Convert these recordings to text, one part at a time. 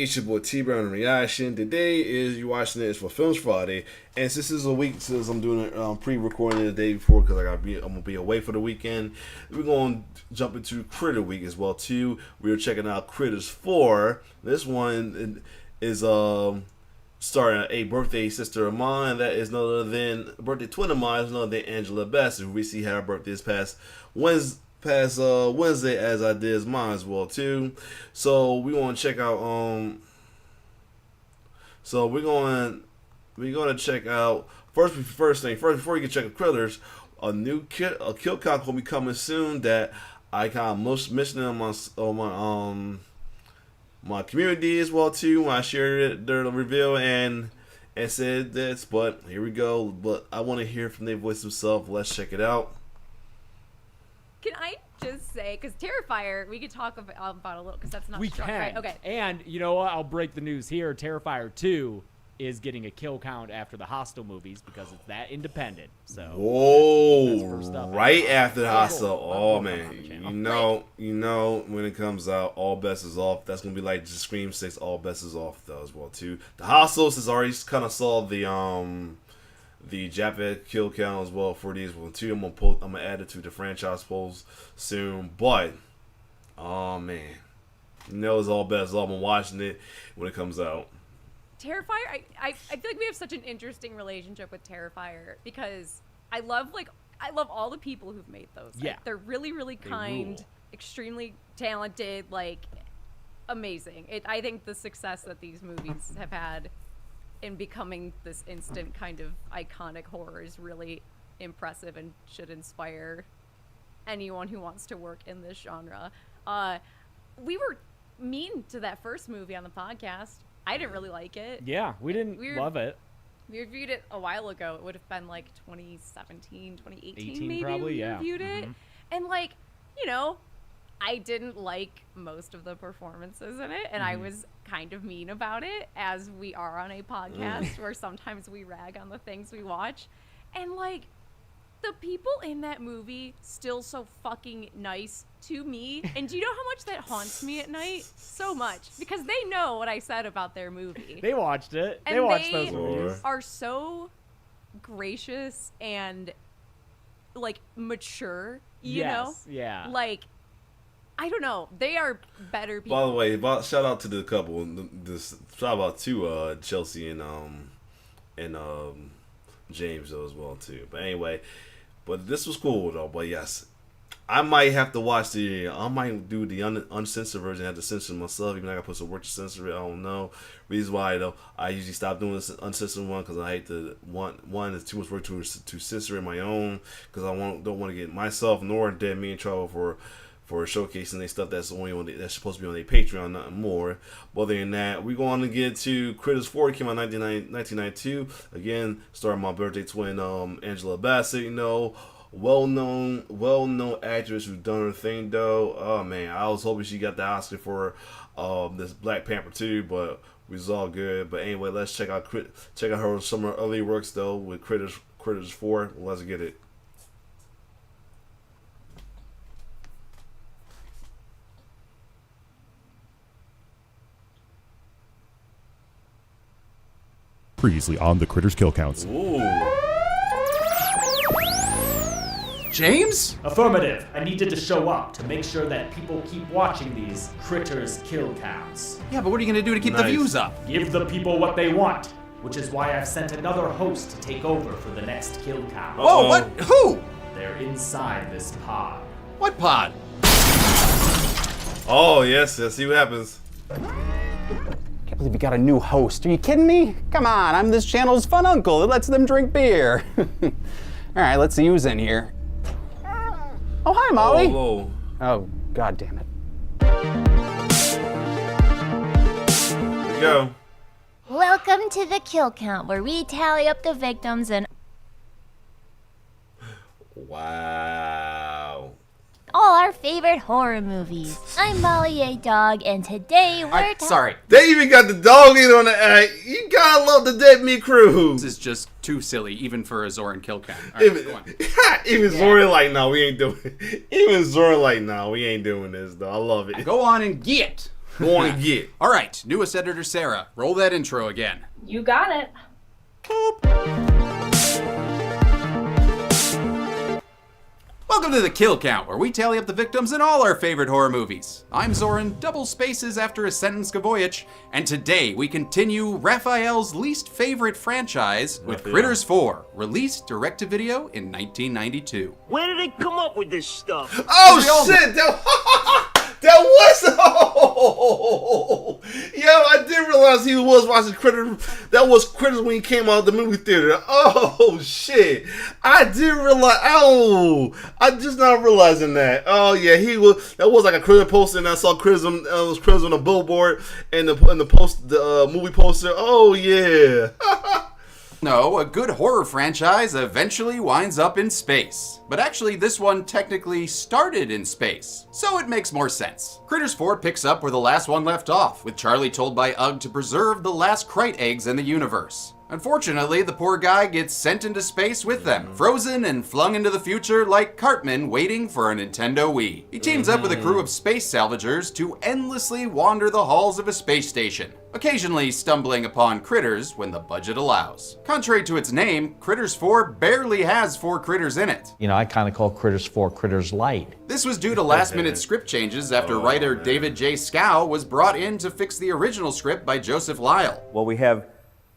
It's your boy T-Brown Reaction. Today is you watching this for Films Friday, and since this is a week since I'm doing it pre-recording the day before because I'm gonna be away for the weekend, we're gonna jump into Critter Week as well too. We're checking out Critters 4. This one is starring a birthday sister of mine that is none other than a birthday twin of mine, is none other than Angela Bassett, who recently had her birthday this past Wednesday, as I did mine as well too. So we want to check out we're gonna check out first before you can check out Critters, a kill count will be coming soon that I kind of most mentioned on my community as well too when I shared it during the reveal and said this. But here we go. But I want to hear from their voice themselves. Let's check it out. Can I just say, because Terrifier, we could talk about a little, because that's not we strong, can. right? Okay. And you know what? I'll break the news here. Terrifier 2 is getting a kill count after the Hostel movies because it's that independent. So whoa, right after the Hostel. Cool. Oh man, you know when it comes out, all bets is off. That's gonna be like just Scream 6. All bets is off though as well too. The Hostels has already kind of saw the Japanese kill count as well for these one too. I'm gonna add it to the franchise polls soon. But oh man, it's all bets off. I'm watching it when it comes out. Terrifier, I feel like we have such an interesting relationship with Terrifier because I love all the people who've made those. Yeah. Like, they're really, really kind, extremely talented, like amazing. I think the success that these movies have had in becoming this instant kind of iconic horror is really impressive and should inspire anyone who wants to work in this genre. We were mean to that first movie on the podcast. I didn't really like it. Yeah, we didn't love it. We reviewed it a while ago. It would have been like 2017, 2018 maybe probably, we yeah. reviewed it. And like, I didn't like most of the performances in it, and I was kind of mean about it, as we are on a podcast where sometimes we rag on the things we watch. And like, the people in that movie still so fucking nice to me. And do you know how much that haunts me at night? So much. Because they know what I said about their movie. They watched it. And they watched those movies. Are so gracious and like mature, you know? Yeah. Like, I don't know. They are better people. By the way, shout out to the couple. Shout out to Chelsea and James though as well too. But anyway, but this was cool though. But yes, I might have to watch I might do the uncensored version. I have to censor myself, even though I got to put some work to censor it. I don't know. Reason why though, I usually stop doing this uncensored one because I hate to one is too much work to censor it my own because I don't want to get myself nor Dead Me in trouble for showcasing their stuff that's that's supposed to be on their Patreon, nothing more. But other than that, we're going to get to Critters 4. It came out in 1992. Again, starring my birthday twin, Angela Bassett. Well-known actress who's done her thing though. Oh man, I was hoping she got the Oscar for this Black Panther 2, but we was all good. But anyway, let's check out her some of her early works though with Critters 4. Let's get it. Previously on the Critters kill counts. Ooh. James? Affirmative. I needed to show up to make sure that people keep watching these Critters kill counts. Yeah, but what are you going to do to keep the views up? Give the people what they want, which is why I've sent another host to take over for the next kill count. Whoa, what? Who? They're inside this pod. What pod? Oh, yes, let's see what happens. Can't believe you got a new host. Are you kidding me? Come on, I'm this channel's fun uncle that lets them drink beer. All right, let's see who's in here. Oh, hi, Molly. Whoa. Oh, God damn it. Here we go. Welcome to the kill count, where we tally up the victims and Wow. all our favorite horror movies. I'm Molly A. Dog, and today we're Sorry, They even got the dog in on the act. You gotta love the Dead Meat crew. this is just too silly, even for a Zoran kill count. All right, go on. Even Zoran like, no, we ain't doing it. Even Zoran like, no, we ain't doing this, though. I love it. Go on and get. Go on and get. All right, newest editor Sarah, roll that intro again. You got it. Welcome to the Kill Count, where we tally up the victims in all our favorite horror movies. I'm Zoran, double spaces after a sentence Gavoyich, and today we continue Raphael's least favorite franchise with Critters 4, released direct-to-video in 1992. Where did they come up with this stuff? Oh shit! That was yo! I didn't realize he was watching Critters. That was Critters when he came out of the movie theater. Oh shit! I didn't realize. Oh, I just not realizing that. Oh yeah, he was. That was like a Critter poster, and I saw Critters on was Critters on a billboard and the movie poster. Oh yeah. No, a good horror franchise eventually winds up in space. But actually, this one technically started in space, so it makes more sense. Critters 4 picks up where the last one left off, with Charlie told by Ugg to preserve the last Krite eggs in the universe. Unfortunately, the poor guy gets sent into space with them, frozen and flung into the future like Cartman waiting for a Nintendo Wii. He teams up with a crew of space salvagers to endlessly wander the halls of a space station, occasionally stumbling upon critters when the budget allows. Contrary to its name, Critters 4 barely has 4 critters in it. You know, I kind of call Critters 4 Critters Light. This was due to last-minute script changes after writer David J. Scow was brought in to fix the original script by Joseph Lyle. Well, we have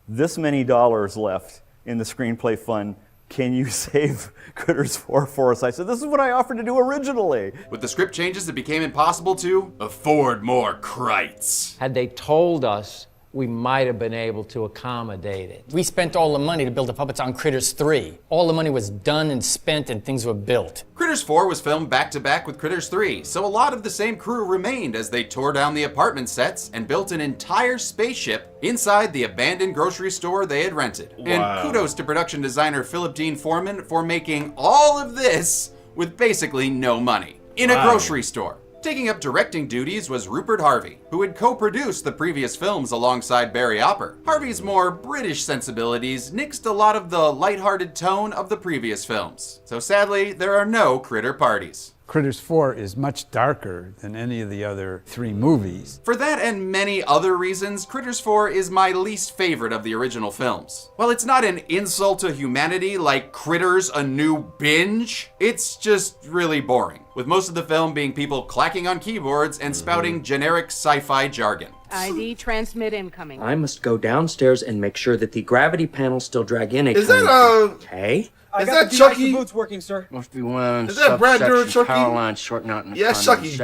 this many dollars left in the screenplay fund. Can you save Critters 4 for us? I said, this is what I offered to do originally. With the script changes, it became impossible to afford more Krites. Had they told us, we might have been able to accommodate it. We spent all the money to build the puppets on Critters 3. All the money was done and spent and things were built. Critters 4 was filmed back-to-back with Critters 3, so a lot of the same crew remained as they tore down the apartment sets and built an entire spaceship inside the abandoned grocery store they had rented. Wow. And kudos to production designer Philip Dean Foreman for making all of this with basically no money in a grocery store. Taking up directing duties was Rupert Harvey, who had co-produced the previous films alongside Barry Opper. Harvey's more British sensibilities nixed a lot of the lighthearted tone of the previous films. So sadly, there are no critter parties. Critters 4 is much darker than any of the other 3 movies. For that and many other reasons, Critters 4 is my least favorite of the original films. While it's not an insult to humanity like Critters: A New Binge, it's just really boring, with most of the film being people clacking on keyboards and spouting generic sci-fi jargon. ID transmit incoming. I must go downstairs and make sure that the gravity panels still drag in a Is that Okay. Is that Chucky? Boots working, sir. Must be one Is that Brad Dourif Chucky? Power line shorting out in the Chucky.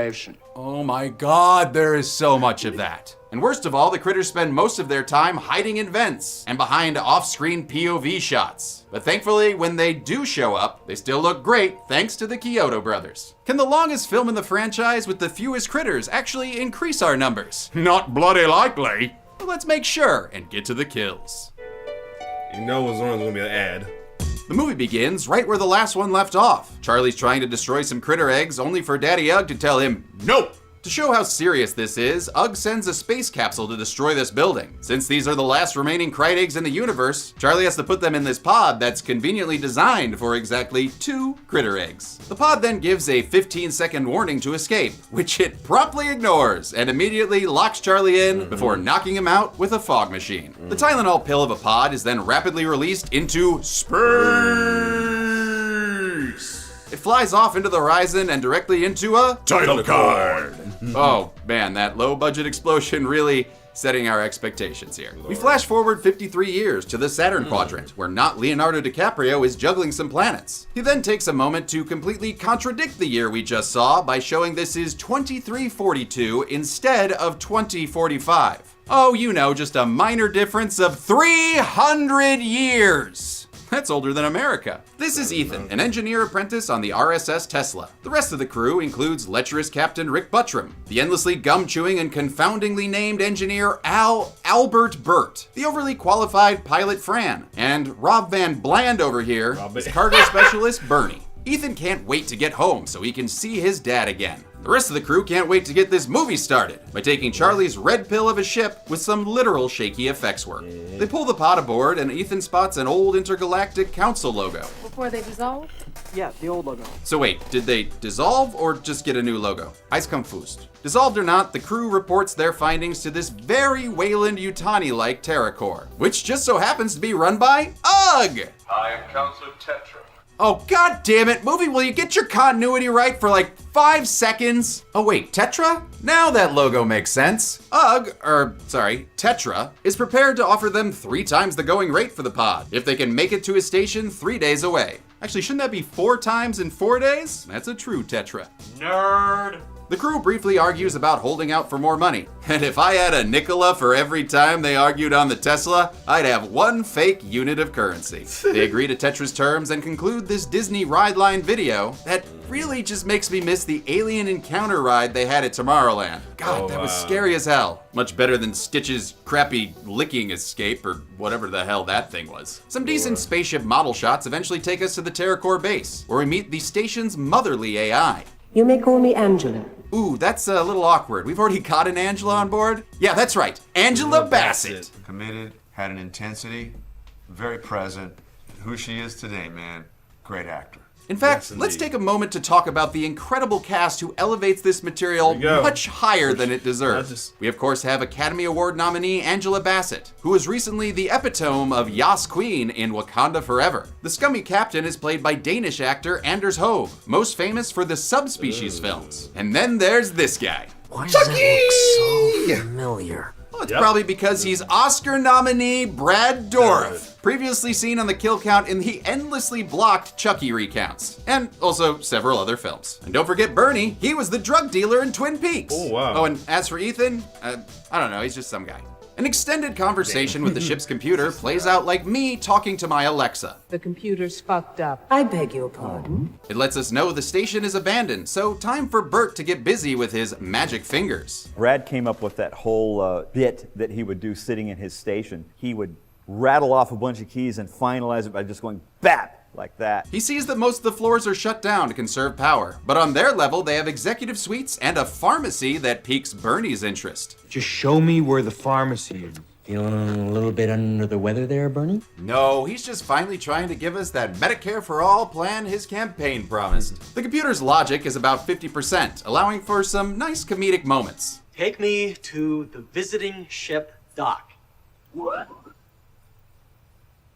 Oh my god, there is so much of that. And worst of all, the critters spend most of their time hiding in vents and behind off-screen POV shots. But thankfully, when they do show up, they still look great thanks to the Kyoto brothers. Can the longest film in the franchise with the fewest critters actually increase our numbers? Not bloody likely. But let's make sure and get to the kills. You know what's gonna be an ad. The movie begins right where the last one left off. Charlie's trying to destroy some critter eggs, only for Daddy Ugg to tell him, no! To show how serious this is, Ugg sends a space capsule to destroy this building. Since these are the last remaining Krite eggs in the universe, Charlie has to put them in this pod that's conveniently designed for exactly 2 critter eggs. The pod then gives a 15-second warning to escape, which it promptly ignores and immediately locks Charlie in before knocking him out with a fog machine. The Tylenol pill of a pod is then rapidly released into space. It flies off into the horizon and directly into a title card. Oh man, that low budget explosion really setting our expectations here. We flash forward 53 years to the Saturn quadrant, where not Leonardo DiCaprio is juggling some planets. He then takes a moment to completely contradict the year we just saw by showing this is 2342 instead of 2045. Oh, you know, just a minor difference of 300 years. That's older than America. This is Ethan, an engineer apprentice on the RSS Tesla. The rest of the crew includes lecherous Captain Rick Buttram, the endlessly gum-chewing and confoundingly named engineer Albert Burt, the overly qualified pilot Fran, and Rob Van Bland over here is cargo specialist Bernie. Ethan can't wait to get home so he can see his dad again. The rest of the crew can't wait to get this movie started by taking Charlie's red pill of a ship with some literal shaky effects work. They pull the pod aboard and Ethan spots an old intergalactic council logo. Before they dissolve, Yeah, the old logo. So wait, did they dissolve or just get a new logo? I's confused. Dissolved or not, the crew reports their findings to this very Wayland-Yutani-like TerraCore, which just so happens to be run by UGG! I am Counselor Tetra. Oh, god damn it, movie, will you get your continuity right for like 5 seconds? Oh wait, Tetra? Now that logo makes sense. Tetra, is prepared to offer them 3 times the going rate for the pod, if they can make it to his station 3 days away. Actually, shouldn't that be 4 times in 4 days? That's a true Tetra. Nerd! The crew briefly argues about holding out for more money. And if I had a Nikola for every time they argued on the Tesla, I'd have 1 fake unit of currency. They agree to Tetra's terms and conclude this Disney ride line video that really just makes me miss the alien encounter ride they had at Tomorrowland. God, that was scary as hell. Much better than Stitch's crappy licking escape or whatever the hell that thing was. Some decent spaceship model shots eventually take us to the TerraCore base, where we meet the station's motherly AI. You may call me Angela. Ooh, that's a little awkward. We've already got an Angela on board? Yeah, that's right. Angela Bassett. Committed, had an intensity, very present. Who she is today, man. Great actor. In fact, let's take a moment to talk about the incredible cast who elevates this material much higher than it deserves. We of course have Academy Award nominee Angela Bassett, who was recently the epitome of Yas Queen in Wakanda Forever. The scummy captain is played by Danish actor Anders Hove, most famous for the Subspecies films. And then there's this guy. Why does that look so familiar? Well, it's probably because he's Oscar nominee Brad Dourif, previously seen on the kill count in the endlessly blocked Chucky recounts, and also several other films. And don't forget Bernie, he was the drug dealer in Twin Peaks. Oh, wow. Oh, and as for Ethan, I don't know, he's just some guy. An extended conversation with the ship's computer plays out like me talking to my Alexa. The computer's fucked up. I beg your pardon? It lets us know the station is abandoned, so time for Bert to get busy with his magic fingers. Brad came up with that whole bit that he would do sitting in his station. He would rattle off a bunch of keys and finalize it by just going bap, like that. He sees that most of the floors are shut down to conserve power, but on their level they have executive suites and a pharmacy that piques Bernie's interest. Just show me where the pharmacy is. Feeling a little bit under the weather there, Bernie? No, he's just finally trying to give us that Medicare for All plan his campaign promised. The computer's logic is about 50%, allowing for some nice comedic moments. Take me to the visiting ship dock. What?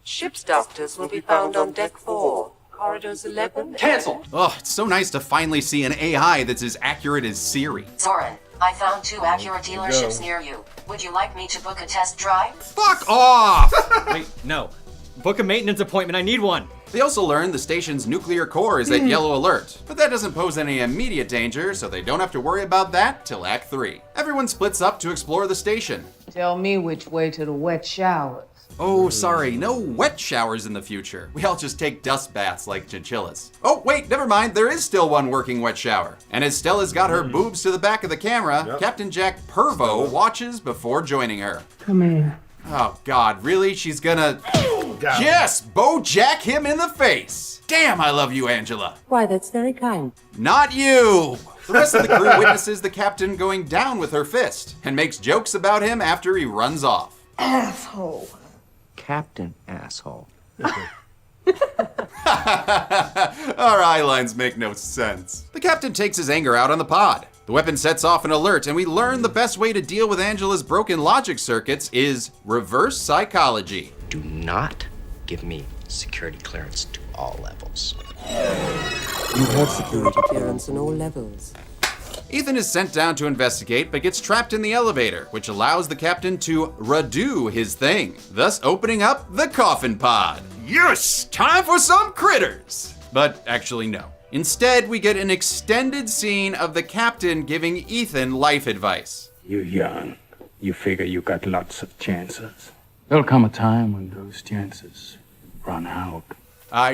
Ship's doctors will be found on deck 4, corridors 11. Cancel! Oh, it's so nice to finally see an AI that's as accurate as Siri. Soren, I found 2 accurate dealerships near you. Would you like me to book a test drive? Fuck off! Wait, no. Book a maintenance appointment, I need one. They also learn the station's nuclear core is at yellow alert, but that doesn't pose any immediate danger, so they don't have to worry about that till Act 3. Everyone splits up to explore the station. Tell me which way to the wet showers. Oh, sorry, no wet showers in the future. We all just take dust baths like chinchillas. Oh, wait, never mind, there is still one working wet shower. And as Stella's got her boobs to the back of the camera, Captain Jack Pervo watches before joining her. Come here. Oh, God, really? She's gonna... Yes, Bo Jack him in the face. Damn, I love you, Angela. Why, that's very kind. Not you! The rest of the crew witnesses the captain going down with her fist and makes jokes about him after he runs off. Asshole. Captain asshole. Our eye lines make no sense. The captain takes his anger out on the pod. The weapon sets off an alert, and we learn the best way to deal with Angela's broken logic circuits is reverse psychology. Do not give me security clearance to all levels. You have security clearance on all levels. Ethan is sent down to investigate, but gets trapped in the elevator, which allows the captain to redo his thing, thus opening up the coffin pod. Yes! Time for some critters! But actually, no. Instead, we get an extended scene of the captain giving Ethan life advice. You're young. You figure you got lots of chances. There'll come a time when those chances run out.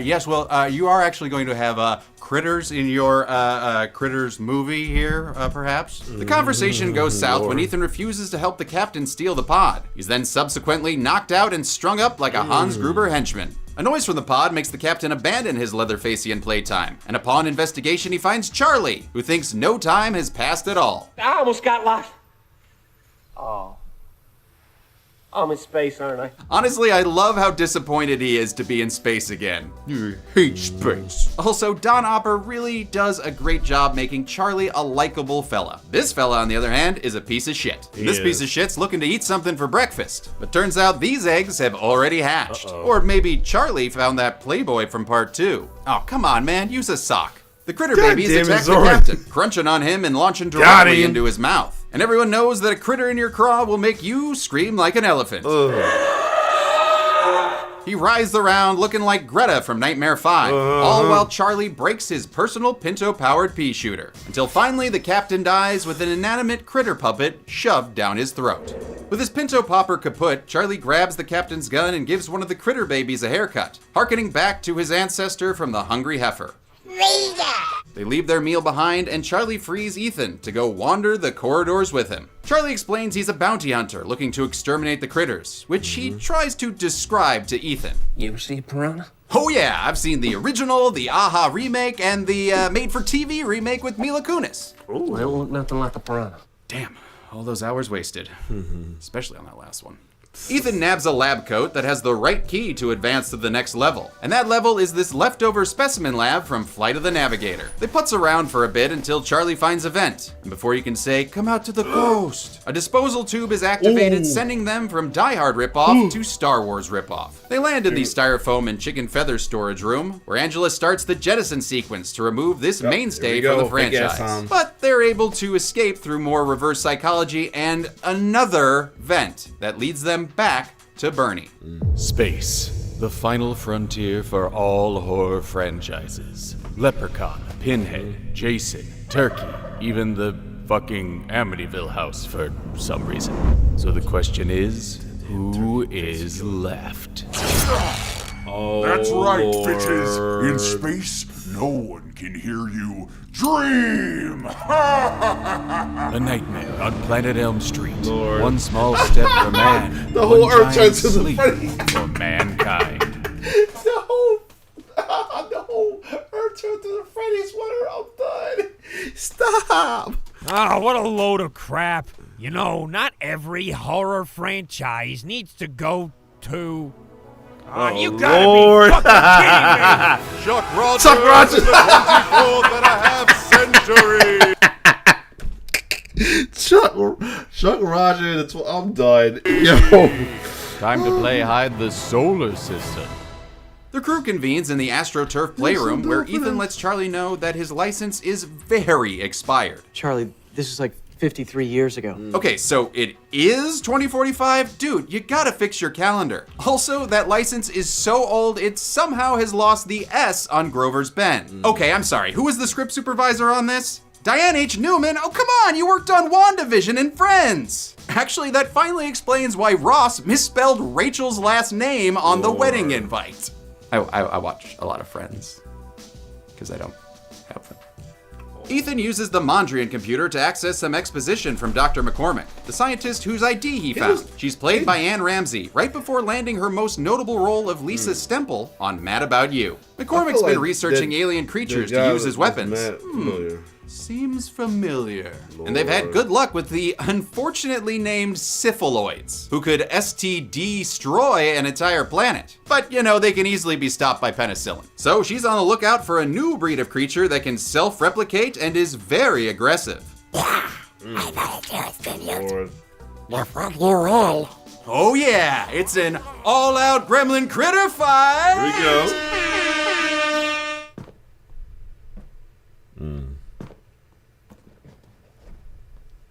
Yes, well, you are actually going to have critters in your critters movie here, perhaps? The conversation goes south when Ethan refuses to help the captain steal the pod. He's then subsequently knocked out and strung up like a Hans Gruber henchman. A noise from the pod makes the captain abandon his Leatherfacian playtime, and upon investigation he finds Charlie, who thinks no time has passed at all. I almost got lost. Oh. I'm in space, aren't I? Honestly, I love how disappointed he is to be in space again. You hate space. Also, Don Opper really does a great job making Charlie a likable fella. This fella, on the other hand, is a piece of shit. This piece of shit's looking to eat something for breakfast. But turns out these eggs have already hatched. Or maybe Charlie found that Playboy from part 2. Oh, come on, man, use a sock. The critter babies attack the captain, crunching on him and launching directly into his mouth. And everyone knows that a critter in your craw will make you scream like an elephant. He writhes around looking like Greta from Nightmare 5, all while Charlie breaks his personal Pinto-powered pea shooter, until finally the captain dies with an inanimate critter puppet shoved down his throat. With his Pinto Popper kaput, Charlie grabs the captain's gun and gives one of the critter babies a haircut, hearkening back to his ancestor from the hungry heifer. They leave their meal behind, and Charlie frees Ethan to go wander the corridors with him. Charlie explains he's a bounty hunter looking to exterminate the critters, which he tries to describe to Ethan. You ever see a piranha? Oh yeah, I've seen the original, the AHA remake, and the made-for-TV remake with Mila Kunis. Well, they don't look nothing like a piranha. Damn, all those hours wasted. Especially on that last one. Ethan nabs a lab coat that has the right key to advance to the next level, and that level is this leftover specimen lab from Flight of the Navigator. They putz around for a bit until Charlie finds a vent, and before you can say, "Come out to the coast," a disposal tube is activated, sending them from Die Hard ripoff to Star Wars ripoff. They land in the styrofoam and chicken feather storage room, where Angela starts the jettison sequence to remove this mainstay from the franchise. But they're able to escape through more reverse psychology and another vent that leads them back to Bernie. Space, the final frontier for all horror franchises. Leprechaun, Pinhead, Jason, Turkey, even the fucking Amityville house for some reason. So the question is, who is left? That's right, bitches. In space, no one can hear you dream. A nightmare on Planet Elm Street. One small step for man. The whole Earth turns giant to the leap for mankind. The whole Earth turned to the Freddy sweater. I'm done. Stop. Oh, what a load of crap. You know, not every horror franchise needs to go to... Oh, you gotta be fucking kidding me! Chuck Rogers, Chuck Rogers. in the 24th and a half century. Chuck Rogers. I'm done. Yo. Time to play Hide the Solar System. The crew convenes in the AstroTurf playroom, where Ethan lets Charlie know that his license is very expired. Charlie, this is like 53 years ago. Okay, so it is 2045? Dude, you gotta fix your calendar. Also, that license is so old, it somehow has lost the S on Grover's Bend. Okay, I'm sorry, who was the script supervisor on this? Diane H. Newman? Oh, come on, you worked on WandaVision and Friends. Actually, that finally explains why Ross misspelled Rachel's last name on the wedding invite. I watch a lot of Friends, because I don't have them. Ethan uses the Mondrian computer to access some exposition from Dr. McCormick, the scientist whose ID he found. She's played by Anne Ramsey, right before landing her most notable role of Lisa Stemple on Mad About You. McCormick's been researching alien creatures to use as weapons. Seems familiar. And they've had good luck with the unfortunately named Syphaloids, who could ST-destroy an entire planet. But, you know, they can easily be stopped by penicillin. So she's on the lookout for a new breed of creature that can self-replicate and is very aggressive. Oh yeah, it's an all-out gremlin critter fight! Here we go.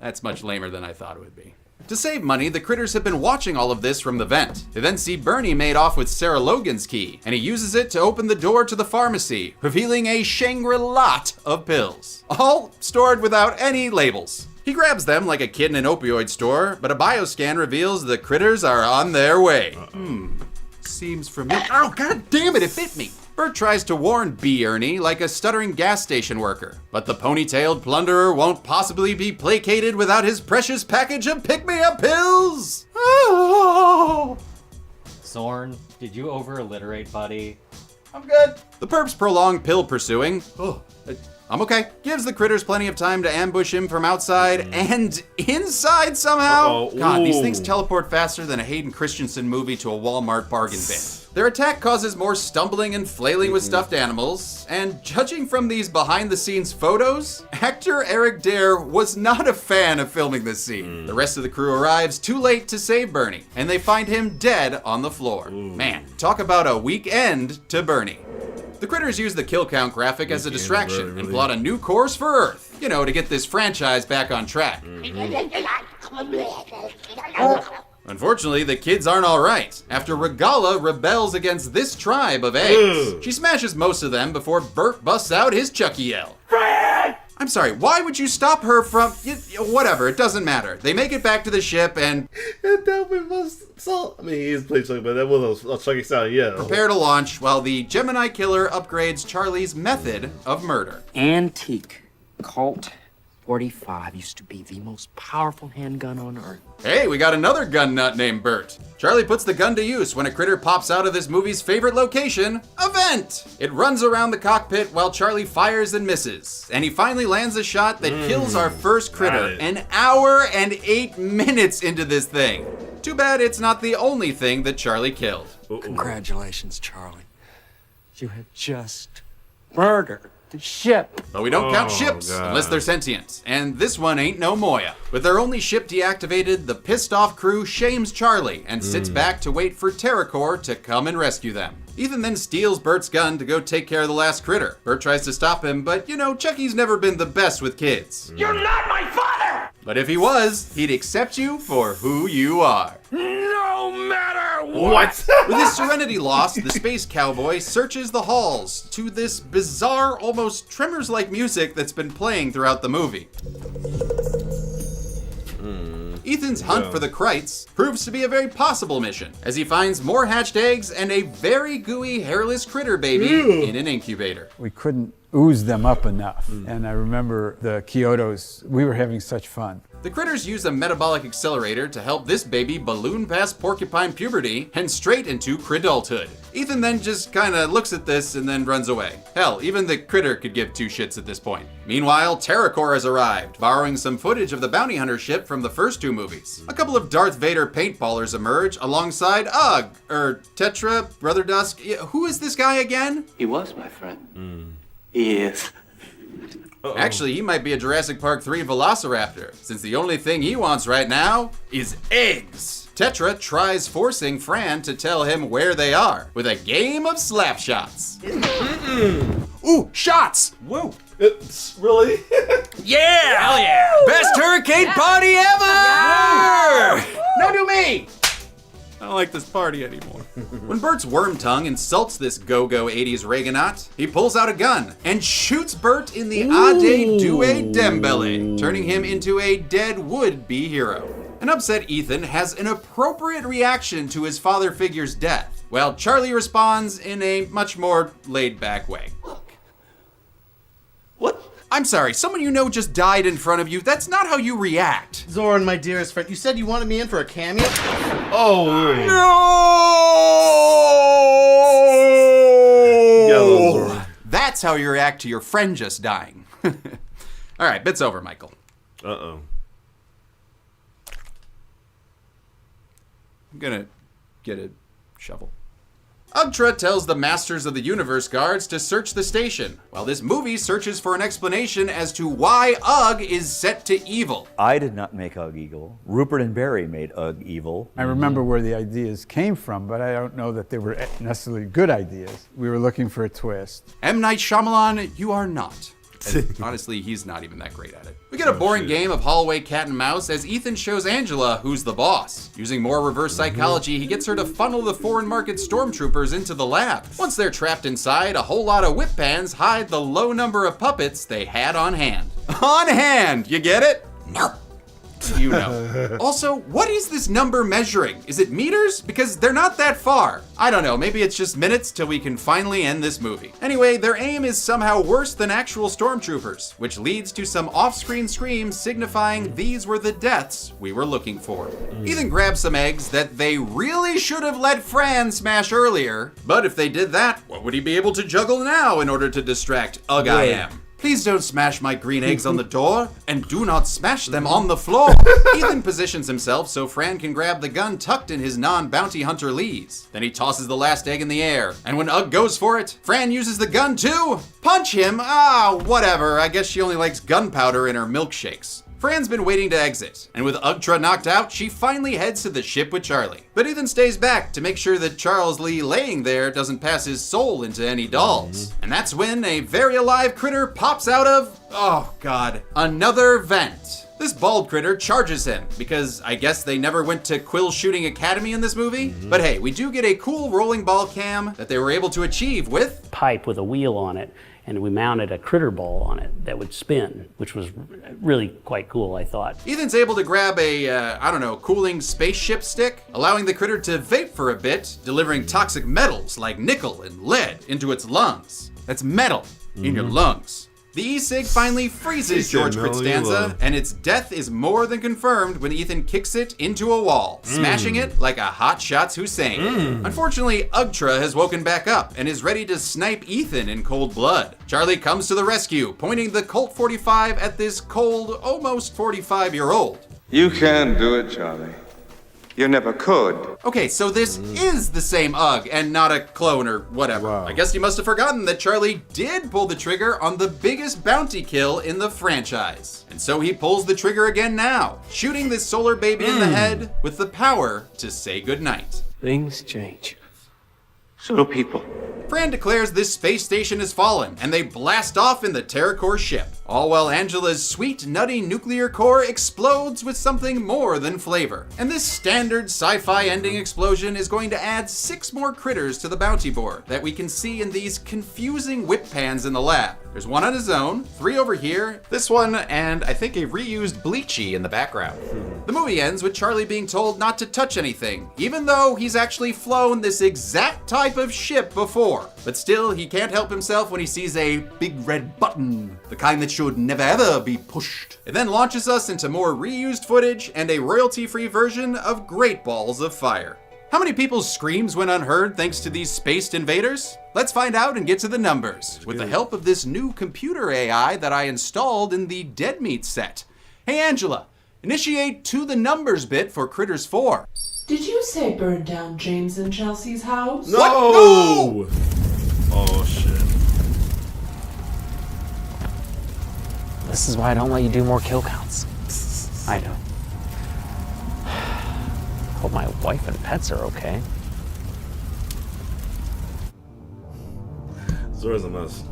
That's much lamer than I thought it would be. To save money, the critters have been watching all of this from the vent. They then see Bernie made off with Sarah Logan's key, and he uses it to open the door to the pharmacy, revealing a Shangri-La of pills, all stored without any labels. He grabs them like a kid in an opioid store, but a bioscan reveals the critters are on their way. Seems familiar. Oh, god damn it, it bit me. Bert tries to warn B. Ernie like a stuttering gas station worker, but the ponytailed plunderer won't possibly be placated without his precious package of pick-me-up pills! Oh. Zorn, did you over-alliterate, buddy? I'm good. The perps prolong pill pursuing. I'm okay. Gives the critters plenty of time to ambush him from outside and inside somehow. God, these things teleport faster than a Hayden Christensen movie to a Walmart bargain bin. Their attack causes more stumbling and flailing with stuffed animals, and judging from these behind-the-scenes photos, actor Eric Dare was not a fan of filming this scene. The rest of the crew arrives too late to save Bernie, and they find him dead on the floor. Man, talk about a weak end to Bernie. The critters use the kill count graphic as a distraction and plot a new course for Earth, you know, to get this franchise back on track. Unfortunately, the kids aren't alright. After Regala rebels against this tribe of eggs, she smashes most of them before Bert busts out his Chucky yell. Fred! I'm sorry, why would you stop her from... Whatever, it doesn't matter. They make it back to the ship and... he's played Chucky, but that was a Chucky sound, yeah. Prepare to launch while the Gemini killer upgrades Charlie's method of murder. Antique Colt 45 used to be the most powerful handgun on Earth. Hey, we got another gun nut named Bert. Charlie puts the gun to use when a critter pops out of this movie's favorite location, a vent. It runs around the cockpit while Charlie fires and misses. And he finally lands a shot that kills our first critter an hour and 8 minutes into this thing. Too bad it's not the only thing that Charlie killed. Congratulations, Charlie. You have just murdered the ship. But we don't count ships unless they're sentient. And this one ain't no Moya. With their only ship deactivated, the pissed off crew shames Charlie and sits back to wait for TerraCore to come and rescue them. Ethan then steals Bert's gun to go take care of the last critter. Bert tries to stop him, but you know, Chucky's never been the best with kids. You're not my father! But if he was, he'd accept you for who you are. No matter what! With his serenity lost, the space cowboy searches the halls to this bizarre, almost Tremors-like music that's been playing throughout the movie. Ethan's hunt for the Krites proves to be a very possible mission, as he finds more hatched eggs and a very gooey, hairless critter baby in an incubator. We couldn't ooze them up enough. And I remember the Kyotos, we were having such fun. The critters use a metabolic accelerator to help this baby balloon past porcupine puberty and straight into cridulthood. Ethan then just kinda looks at this and then runs away. Hell, even the critter could give two shits at this point. Meanwhile, TerraCore has arrived, borrowing some footage of the bounty hunter ship from the first two movies. A couple of Darth Vader paintballers emerge alongside Tetra, Brother Dusk. Who is this guy again? He was my friend. He is. Actually, he might be a Jurassic Park 3 Velociraptor, since the only thing he wants right now is eggs. Tetra tries forcing Fran to tell him where they are, with a game of slap shots. Ooh, shots! Whoa. It's really? Yeah! Hell yeah! Best hurricane party ever! No to me! I don't like this party anymore. When Bert's worm tongue insults this go-go 80s Reaganomics, he pulls out a gun and shoots Bert in the Ade Due Dembele, turning him into a dead would-be hero. An upset Ethan has an appropriate reaction to his father figure's death, while Charlie responds in a much more laid-back way. What? I'm sorry, someone you know just died in front of you. That's not how you react. Zoran, my dearest friend, you said you wanted me in for a cameo? No! That's how you react to your friend just dying. All right, bit's over, Michael. Uh-oh. I'm gonna get a shovel. Ugtra tells the Masters of the Universe guards to search the station, while this movie searches for an explanation as to why Ugg is set to evil. I did not make Ugg evil. Rupert and Barry made Ugg evil. I remember where the ideas came from, but I don't know that they were necessarily good ideas. We were looking for a twist. M. Night Shyamalan, you are not. And honestly, he's not even that great at it. We get a boring game of hallway cat and mouse as Ethan shows Angela who's the boss. Using more reverse psychology, he gets her to funnel the foreign market stormtroopers into the lab. Once they're trapped inside, a whole lot of whip pans hide the low number of puppets they had on hand. On hand, you get it? Nope. You know. Also, what is this number measuring? Is it meters? Because they're not that far. I don't know, maybe it's just minutes till we can finally end this movie. Anyway, their aim is somehow worse than actual stormtroopers, which leads to some off-screen screams signifying these were the deaths we were looking for. Ethan grabs some eggs that they really should have let Fran smash earlier, but if they did that, what would he be able to juggle now in order to distract Ugg I Am? Please don't smash my green eggs on the door, and do not smash them on the floor. Ethan positions himself so Fran can grab the gun tucked in his non-bounty hunter Lee's. Then he tosses the last egg in the air, and when Ugg goes for it, Fran uses the gun to punch him. Whatever. I guess she only likes gunpowder in her milkshakes. Fran's been waiting to exit, and with Ugtra knocked out, she finally heads to the ship with Charlie. But Ethan stays back to make sure that Charles Lee laying there doesn't pass his soul into any dolls. And that's when a very alive critter pops out of, oh god, another vent. This bald critter charges him, because I guess they never went to Quill Shooting Academy in this movie. But hey, we do get a cool rolling ball cam that they were able to achieve with pipe with a wheel on it, and we mounted a critter ball on it that would spin, which was really quite cool, I thought. Ethan's able to grab a, cooling spaceship stick, allowing the critter to vape for a bit, delivering toxic metals like nickel and lead into its lungs. That's metal in your lungs. The e-cig finally freezes George Costanza, and its death is more than confirmed when Ethan kicks it into a wall, smashing it like a Hot Shots Hussein. Unfortunately, Ugtra has woken back up and is ready to snipe Ethan in cold blood. Charlie comes to the rescue, pointing the Colt 45 at this cold, almost 45-year-old. You can do it, Charlie. You never could. Okay, so this is the same Ugg and not a clone or whatever. Wow. I guess you must have forgotten that Charlie did pull the trigger on the biggest bounty kill in the franchise. And so he pulls the trigger again now, shooting this solar baby in the head with the power to say goodnight. Things change. So do people. Fran declares this space station has fallen, and they blast off in the TerraCore ship. All while Angela's sweet, nutty nuclear core explodes with something more than flavor. And this standard sci-fi ending explosion is going to add 6 more critters to the bounty board that we can see in these confusing whip pans in the lab. There's one on his own, 3 over here, this one, and I think a reused Bleachy in the background. The movie ends with Charlie being told not to touch anything, even though he's actually flown this exact type of ship before. But still, he can't help himself when he sees a big red button, the kind that should never ever be pushed. It then launches us into more reused footage and a royalty-free version of Great Balls of Fire. How many people's screams went unheard thanks to these spaced invaders? Let's find out and get to the numbers, with the help of this new computer AI that I installed in the Dead Meat set. Hey Angela, initiate to the numbers bit for Critters 4. Did you say burn down James and Chelsea's house? No! No! Oh shit. This is why I don't let you do more kill counts. I know. Hope my wife and pets are okay. Zora's a mess.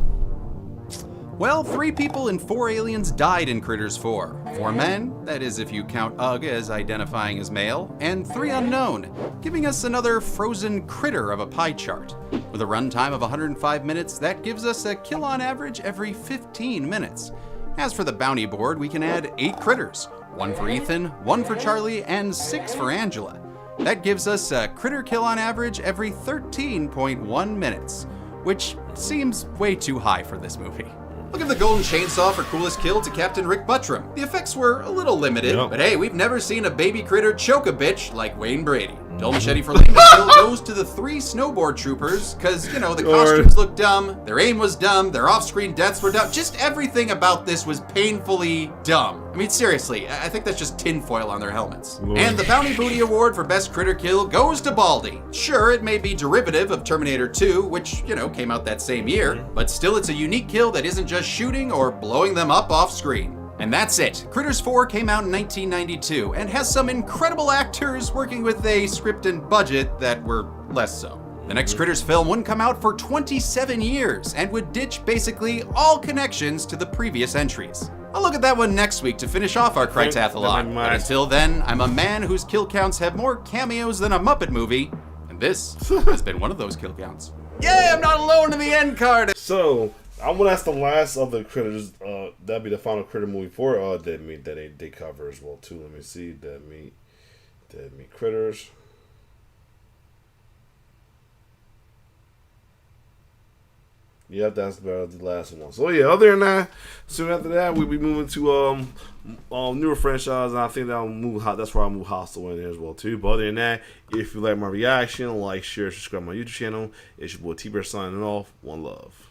Well, 3 people and 4 aliens died in Critters 4. 4 men, that is if you count Ugg as identifying as male, and 3 unknown, giving us another frozen critter of a pie chart. With a runtime of 105 minutes, that gives us a kill on average every 15 minutes. As for the bounty board, we can add 8 critters. 1 for Ethan, 1 for Charlie, and 6 for Angela. That gives us a critter kill on average every 13.1 minutes, which seems way too high for this movie. Look at the golden chainsaw for coolest kill to Captain Rick Buttram. The effects were a little limited, but hey, we've never seen a baby critter choke a bitch like Wayne Brady. Dull machete for layman kill goes to the 3 snowboard troopers, cause, you know, the costumes looked dumb, their aim was dumb, their off-screen deaths were dumb, just everything about this was painfully dumb. I mean, seriously, I think that's just tinfoil on their helmets. And the Bounty Booty Award for Best Critter Kill goes to Baldy. Sure, it may be derivative of Terminator 2, which, you know, came out that same year, but still it's a unique kill that isn't just shooting or blowing them up off screen. And that's it. Critters 4 came out in 1992 and has some incredible actors working with a script and budget that were less so. The next Critters film wouldn't come out for 27 years and would ditch basically all connections to the previous entries. I'll look at that one next week to finish off our Critathlon. But until then, I'm a man whose kill counts have more cameos than a Muppet movie, and this has been one of those kill counts. Yay, I'm not alone in the end card! So, I'm gonna ask the last of the critters. That'd be the final critter movie for Dead Meat that they cover as well too. Let me see, Dead Meat critters. Yep, that's the last one. So yeah, other than that, soon after that we'll be moving to newer franchise, and I think that'll move. That's where I'll move Hostel in there as well too. But other than that, if you like my reaction, like, share, subscribe to my YouTube channel. It's your boy T-Bear signing off. One love.